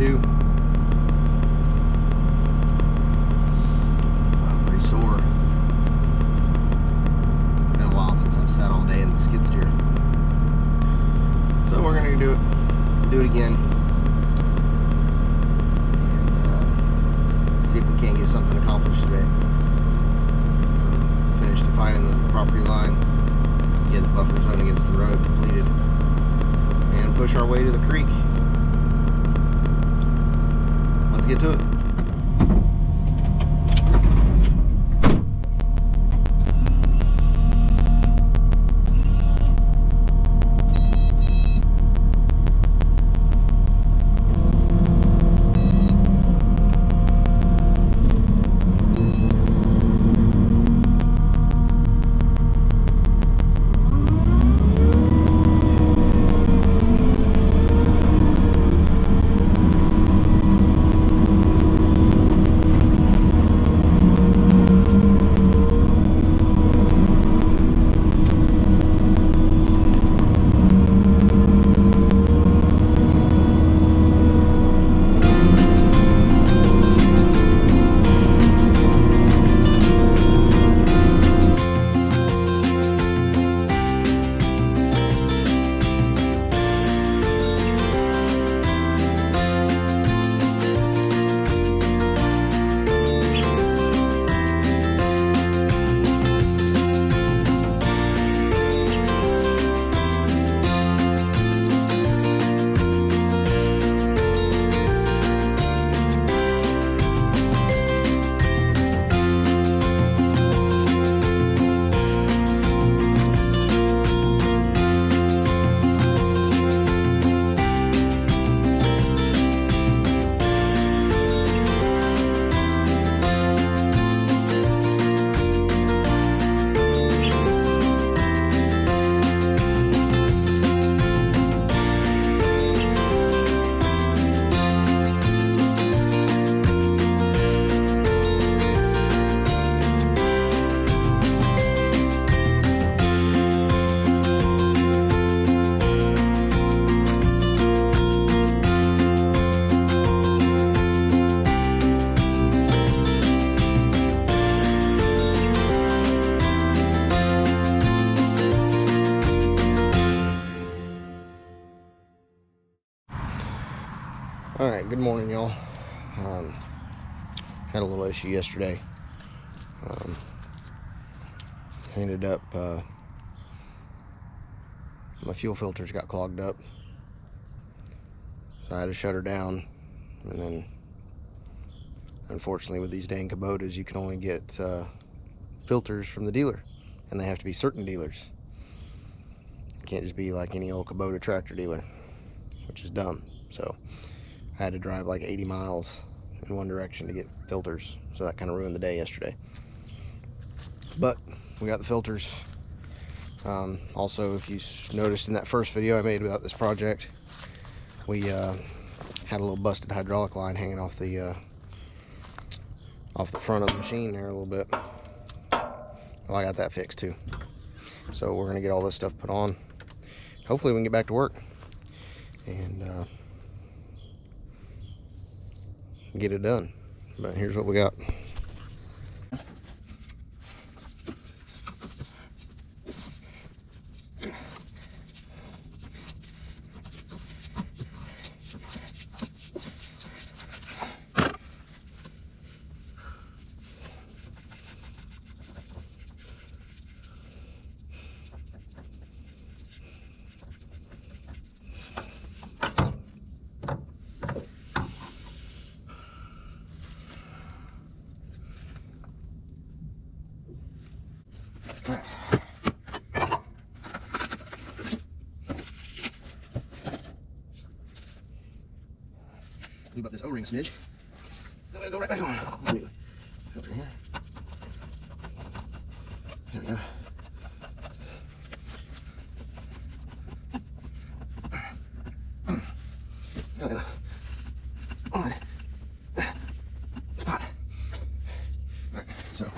too. Pretty sore. Been a while since I've sat all day in the skid steer. So we're gonna do it again. And see if we can't get something accomplished today. Finish defining the property line, get the buffer zone against the road completed, and push our way to the creek. Let's get to it. Alright, good morning, y'all. Had a little issue yesterday. Ended up, my fuel filters got clogged up. So I had to shut her down. And then, unfortunately, with these dang Kubotas, you can only get filters from the dealer. And they have to be certain dealers. It can't just be like any old Kubota tractor dealer, which is dumb. So I had to drive like 80 miles in one direction to get filters, so that kind of ruined the day yesterday. But we got the filters. Also, if you noticed in that first video I made about this project, we had a little busted hydraulic line hanging off the front of the machine there a little bit. Well, I got that fixed too. So we're gonna get all this stuff put on. Hopefully we can get back to work and get it done. But here's what we got. Right. Leave up this O-ring smidge. Then we'll go right back on. Filter here. There we go. On spot. Alright, so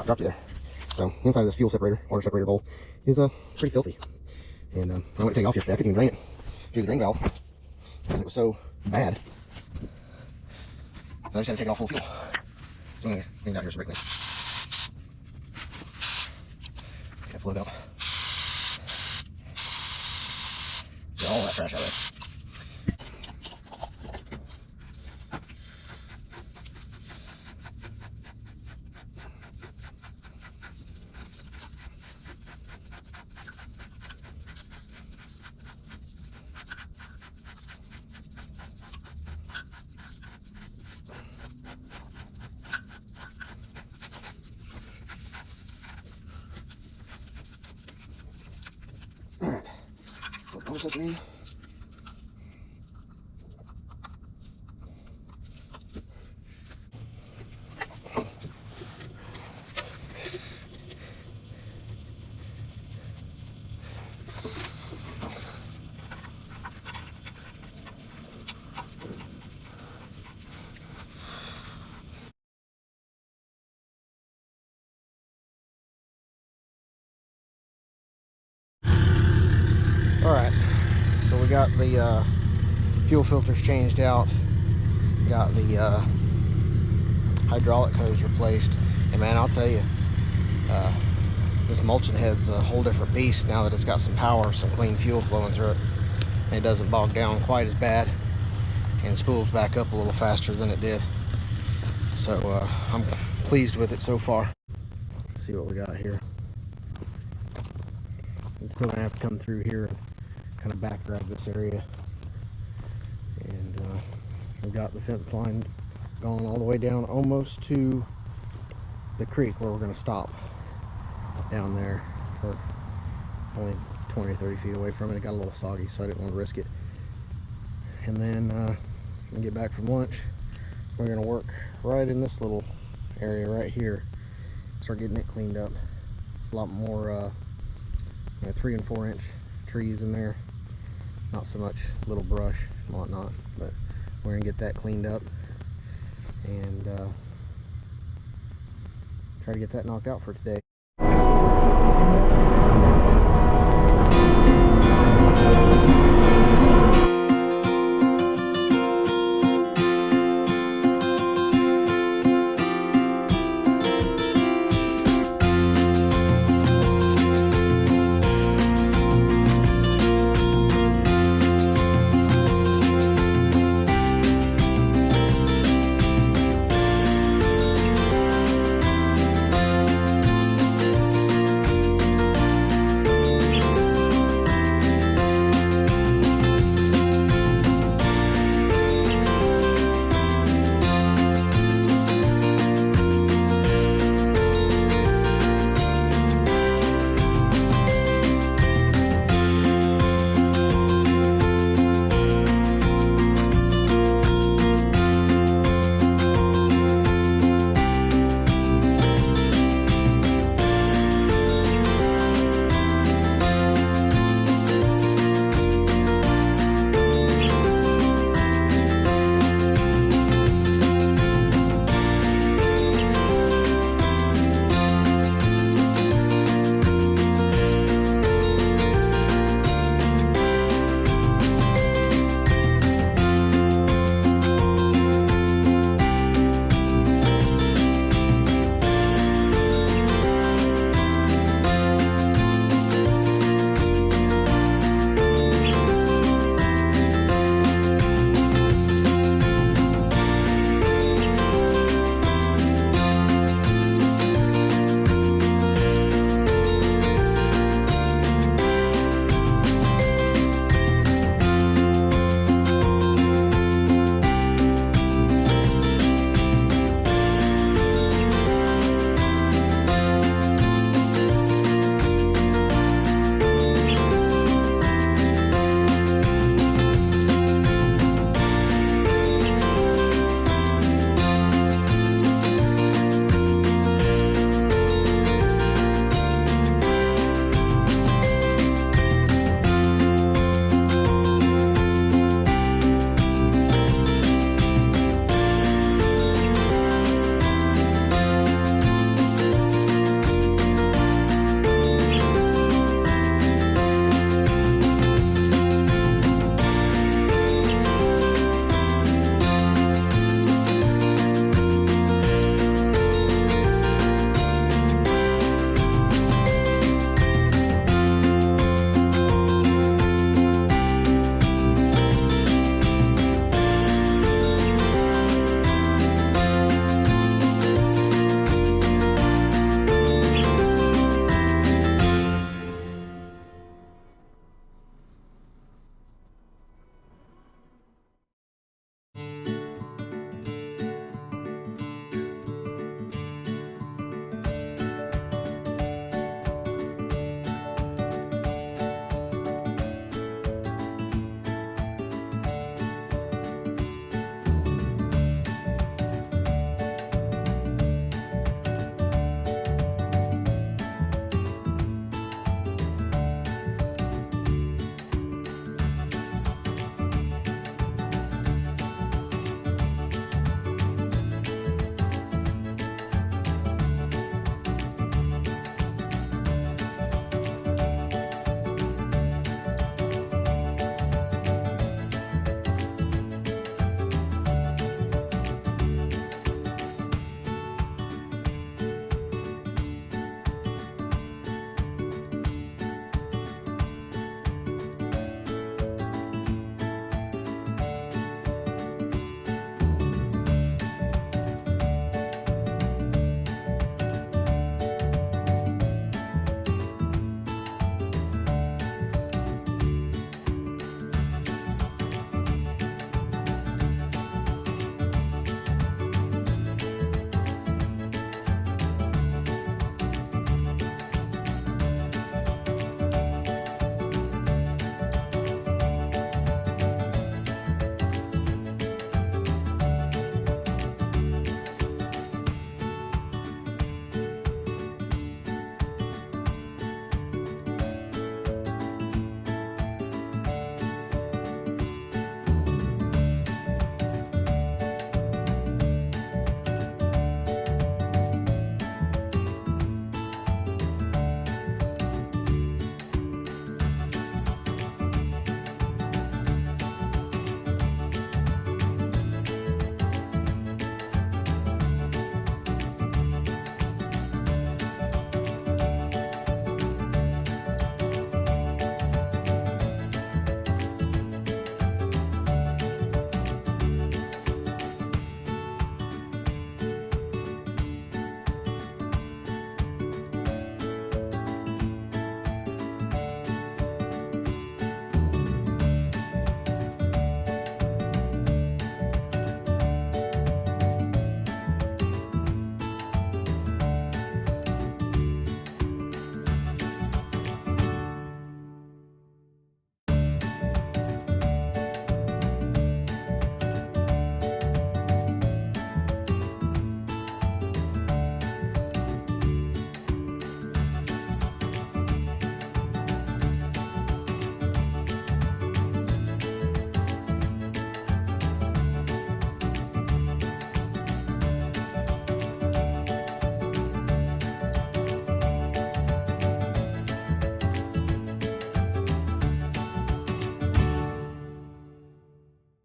dropped you there. So inside of this fuel separator, water separator bowl is pretty filthy. And I went to take it off yesterday. I couldn't even drain it through the drain valve. because it was so bad. I just had to take it off full fuel. So I'm going to clean it out here so brake clean. Get that float out. Get all that trash out of there. Alright, push that in. Alright, so we got the fuel filters changed out, got the hydraulic hose replaced, and man, I'll tell you, this mulching head's a whole different beast now that it's got some power, some clean fuel flowing through it, and it doesn't bog down quite as bad, and spools back up a little faster than it did. So I'm pleased with it so far. Let's see what we got here. I'm still gonna have to come through here and kind of back drag this area, and we've got the fence line going all the way down almost to the creek where we're going to stop down there. We're only 20 or 30 feet away from it. It got a little soggy, so I didn't want to risk it. And then when we get back from lunch, we're going to work right in this little area right here, start getting it cleaned up. It's a lot more 3 and 4 inch trees in there, not so much little brush and whatnot, but we're gonna get that cleaned up and try to get that knocked out for today.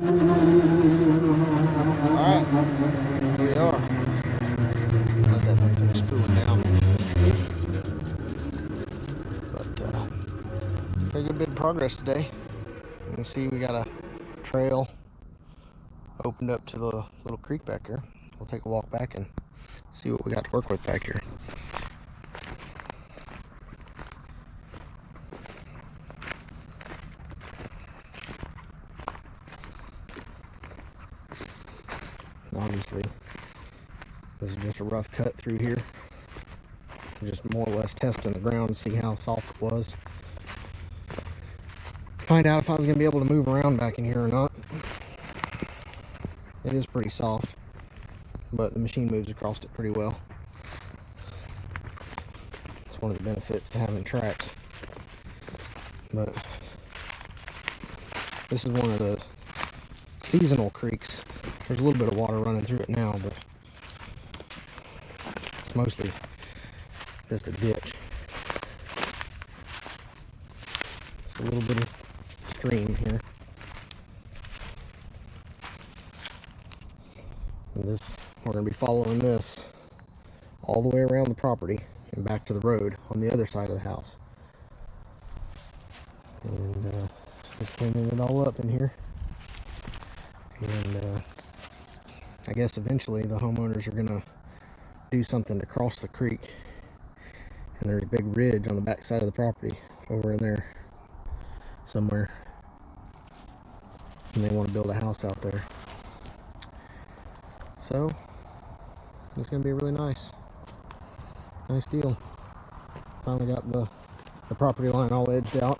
Alright, here we are. Let that thing finish cooling down. But pretty good bit of progress today. You can see we got a trail opened up to the little creek back here. We'll take a walk back and see what we got to work with back here. Obviously, this is just a rough cut through here. Just more or less testing the ground to see how soft it was. Find out if I was going to be able to move around back in here or not. It is pretty soft, but the machine moves across it pretty well. It's one of the benefits to having tracks. But this is one of the seasonal creeks. There's a little bit of water running through it now, but it's mostly just a ditch. Just a little bit of stream here. And this, we're going to be following this all the way around the property and back to the road on the other side of the house. And just cleaning it all up in here. And I guess eventually the homeowners are going to do something to cross the creek. And there's a big ridge on the back side of the property over in there somewhere. And they want to build a house out there. So it's going to be really nice. Nice deal. Finally got the property line all edged out.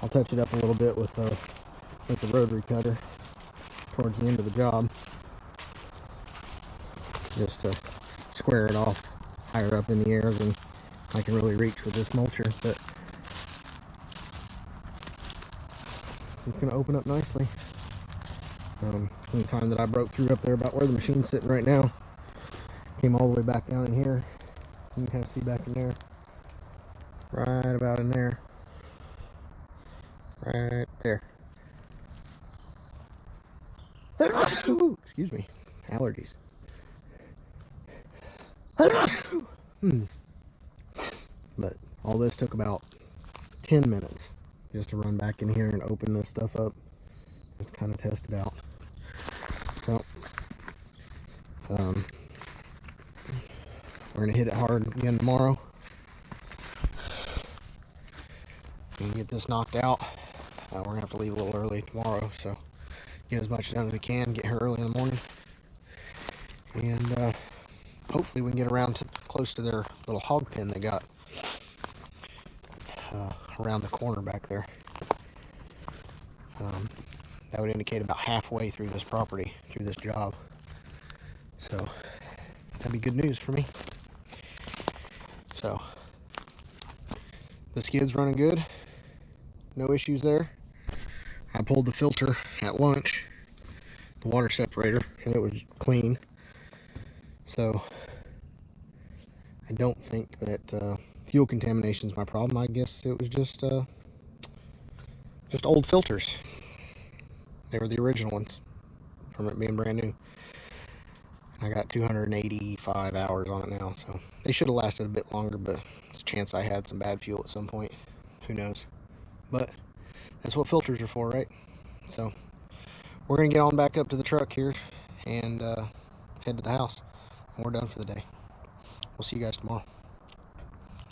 I'll touch it up a little bit with the rotary cutter towards the end of the job, just to square it off higher up in the air than I can really reach with this mulcher. But it's going to open up nicely. The time that I broke through up there about where the machine's sitting right now, came all the way back down in here. You can kind of see back in there, right about in there, right there. Ooh, excuse me, allergies. But all this took about 10 minutes just to run back in here and open this stuff up, just kind of test it out. So we're gonna hit it hard again tomorrow and get this knocked out. We're gonna have to leave a little early tomorrow, so get as much done as we can, get here early in the morning, and hopefully we can get around to close to their little hog pen they got around the corner back there. That would indicate about halfway through this property, through this job. So that'd be good news for me. So the skid's running good, no issues there. I pulled the filter at lunch, the water separator, and it was clean. So I don't think that fuel contamination is my problem. I guess it was just old filters. They were the original ones from it being brand new. I got 285 hours on it now, so they should have lasted a bit longer, but there's a chance I had some bad fuel at some point. Who knows? But that's what filters are for, right? So we're gonna get on back up to the truck here and head to the house, and we're done for the day. We'll see you guys tomorrow.